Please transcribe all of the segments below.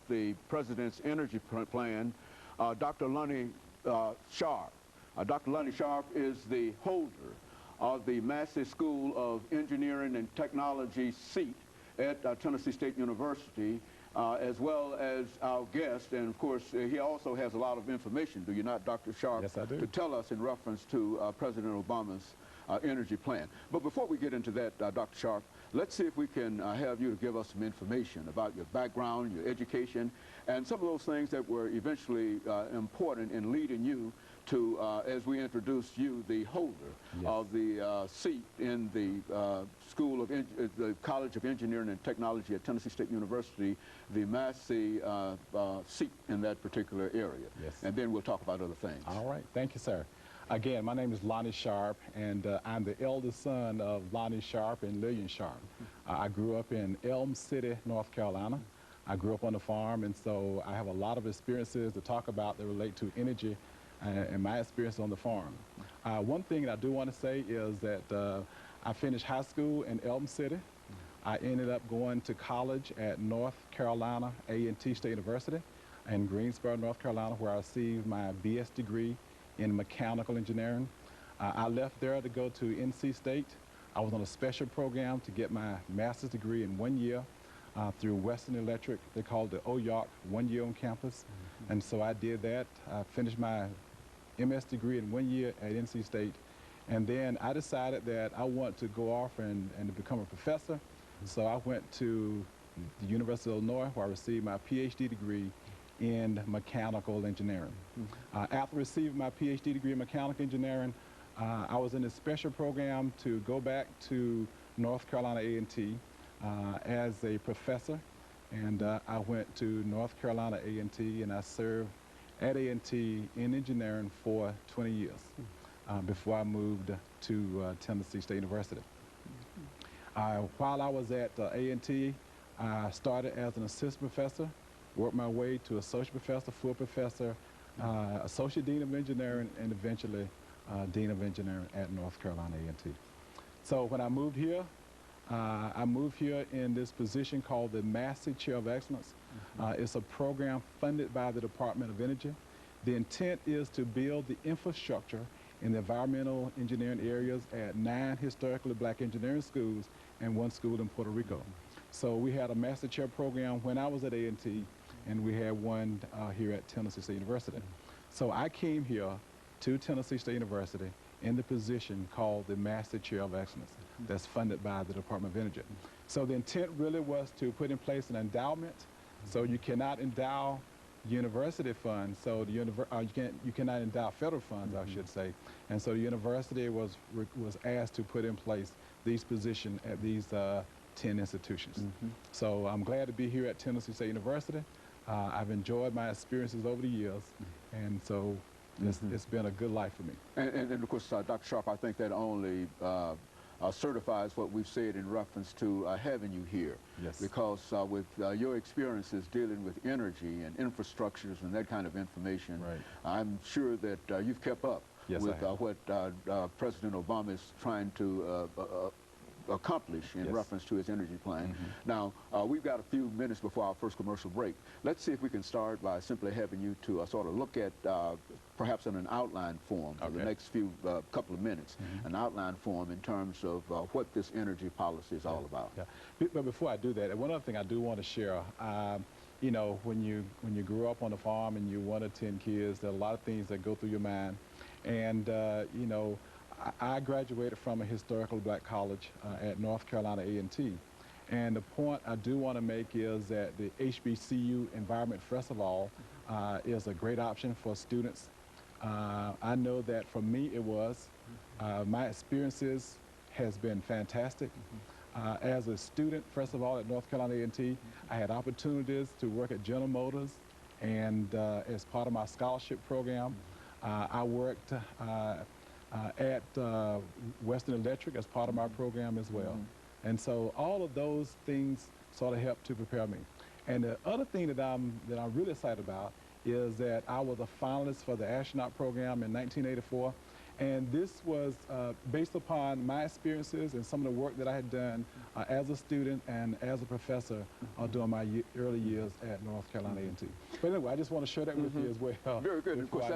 The President's Energy Plan, Dr. Sharp. Dr. Sharp is the holder of the Massey School of Engineering and Technology seat at Tennessee State University, as well as our guest. And of course, he also has a lot of information, do you not, Dr. Sharp? Yes, I do. To tell us in reference to President Obama's energy plan. But before we get into that, Dr. Sharp, let's see if we can have you to give us some information about your background, your education, and some of those things that were eventually important in leading you to, as we introduced you, the holder of the seat in the the College of Engineering and Technology at Tennessee State University, the Massey seat in that particular area. Yes. And then we'll talk about other things. All right. Thank you, sir. Again, my name is Lonnie Sharp, and I'm the eldest son of Lonnie Sharp and Lillian Sharp. I grew up in Elm City, North Carolina. I grew up on the farm, and so I have a lot of experiences to talk about that relate to energy and my experience on the farm. One thing that I do want to say is that I finished high school in Elm City. I ended up going to college at North Carolina A&T State University in Greensboro, North Carolina, where I received my BS degree in mechanical engineering. I left there to go to NC State. I was on a special program to get my master's degree in 1 year through Western Electric. They called it OYOC, 1 year on campus. And so I did that. I finished my MS degree in 1 year at NC State. And then I decided that I want to go off and to become a professor. So I went to the University of Illinois, where I received my PhD degree in mechanical engineering. After receiving my PhD degree in mechanical engineering, I was in a special program to go back to North Carolina A&T as a professor, and I went to North Carolina A&T, and I served at A&T in engineering for 20 years before I moved to Tennessee State University. While I was at A&T, I started as an assistant professor, worked my way to associate professor, full professor, associate dean of engineering, and eventually dean of engineering at North Carolina A&T. So when I moved here in this position called the Massey Chair of Excellence. It's a program funded by the Department of Energy. The intent is to build the infrastructure in the environmental engineering areas at 9 historically black engineering schools and 1 school in Puerto Rico. So we had a Master Chair program when I was at A&T, and we had one here at Tennessee State University. So I came here to Tennessee State University in the position called the Master Chair of Excellence that's funded by the Department of Energy. So the intent really was to put in place an endowment. So you cannot endow university funds, so you cannot endow federal funds, I should say. And so the university was asked to put in place these positions at these 10 institutions. So I'm glad to be here at Tennessee State University. I've enjoyed my experiences over the years, and so it's been a good life for me. And of course, Dr. Sharp, I think that only certifies what we've said in reference to having you here. Yes. Because with your experiences dealing with energy and infrastructures and that kind of information, I'm sure that you've kept up with what President Obama is trying to accomplish in reference to his energy plan. Now, we've got a few minutes before our first commercial break. Let's see if we can start by simply having you to sort of look at, perhaps in an outline form for the next few couple of minutes, an outline form in terms of what this energy policy is all about. But before I do that, one other thing I do want to share, you know, when you grew up on the farm and you're 1 of 10 kids, there are a lot of things that go through your mind. And, you know, I graduated from a historical black college at North Carolina A&T. And the point I do want to make is that the HBCU Environment Festival is a great option for students. I know that for me it was. My experiences has been fantastic. As a student, first of all, at North Carolina A&T, I had opportunities to work at General Motors, and as part of my scholarship program, I worked at Western Electric as part of my program as well. And so all of those things sort of helped to prepare me. And the other thing that I'm really excited about is that I was a finalist for the astronaut program in 1984. And this was based upon my experiences and some of the work that I had done as a student and as a professor during my early years at North Carolina A&T. But anyway, I just want to share that with you as well. Very good. Of course,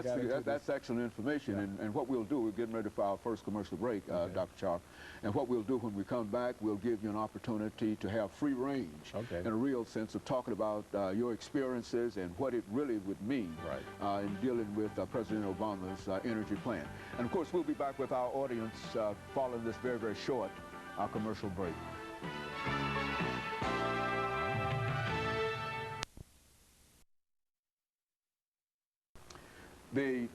that's excellent information. Yeah. And what we'll do, we're getting ready for our first commercial break, Okay. Dr. Sharp. And what we'll do when we come back, we'll give you an opportunity to have free range in a real sense of talking about your experiences and what it really would mean in dealing with President Obama's energy plan. And of course, we'll be back with our audience following this very, very short commercial break. The